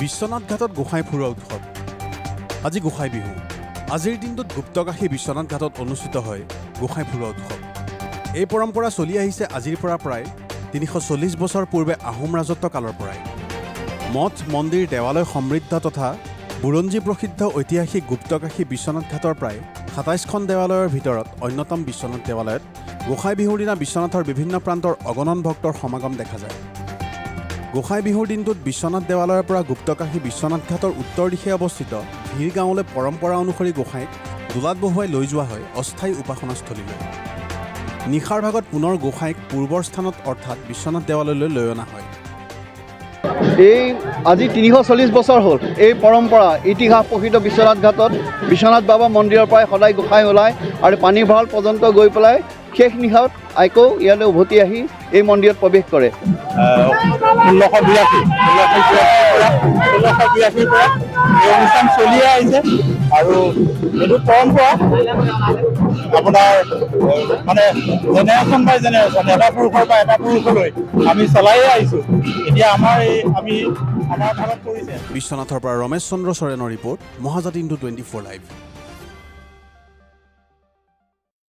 বিশ্বনাথ ঘাটত গোসাঁই ফুৰোৱা উৎসৱ আজি গোসাঁই বিহু আজিৰ দিনটোত গুপ্তকাশী বিশ্বনাথ ঘাটত অনুষ্ঠিত হয় গোসাঁই ফুৰোৱা উৎসৱ এই পৰম্পৰা চলি আহিছে আজিৰ পৰা প্ৰায় ৩৪০ বছৰ পূৰ্বে আহোম ৰাজত্ব কালৰ পৰাই মঠ মন্দিৰ দেৱালয় সমৃদ্ধ তথা বুৰঞ্জী প্ৰসিদ্ধ ঐতিহাসিক গুপ্তকাশী বিশ্বনাথ ঘাটৰ প্ৰায় ২৭খন দেৱালয়ৰ ভিতৰত অন্যতম বিশ্বনাথ দেৱালয়ত গোসাঁই বিহুৰ দিনা বিশ্বনাথৰ বিভিন্ন প্ৰান্তৰ অগণন ভক্তৰ সমাগম দেখা যায় গোসাঁই বিহুৰ দিনটোত বিশ্বনাথ দেৱালয়ৰ পৰা গুপ্তকাশী বিশ্বনাথ ঘাটৰ উত্তৰ দিশে অৱস্থিত ভিৰ গাঁৱলৈ পৰম্পৰা অনুসৰি গোসাঁইক দোলাত বহুৱাই লৈ যোৱা হয় অস্থায়ী উপাসনাস্থলীলৈ নিশাৰ ভাগত পুনৰ গোসাঁইক পূৰ্বৰ স্থানত অৰ্থাৎ বিশ্বনাথ দেৱালয়লৈ লৈ অনা হয় এই আজি ৩৪০ বছৰ হ'ল এই পৰম্পৰা ইতিহাস প্ৰসিদ্ধ বিশ্বনাথ ঘাটত বিশ্বনাথ বাবা মন্দিৰৰ পৰাই সদায় গোসাঁই ওলায় আৰু পানী ভঁৰাল পৰ্যন্ত গৈ পেলাই শেষ নিশাত আকৌ ইয়ালৈ উভতি আহি এই মন্দিৰত প্ৰৱেশ কৰে ১৬৮২ পৰা এই অনুষ্ঠান চলি আহিছে আৰু এইটো পৰম্পৰা আপোনাৰ মানে জেনেৰেশ্যন বাই জেনেৰেশ্যন এটা পুৰুষৰ পৰা এটা পুৰুষলৈ আমি চলাইয়ে আহিছোঁ এতিয়া আমাৰ ভাগত পৰিছে বিশ্বনাথৰ পৰা ৰমেশ চন্দ্ৰ চৰেণৰ ৰিপৰ্ট মহাজাতি ইণ্টু 24 লাইভ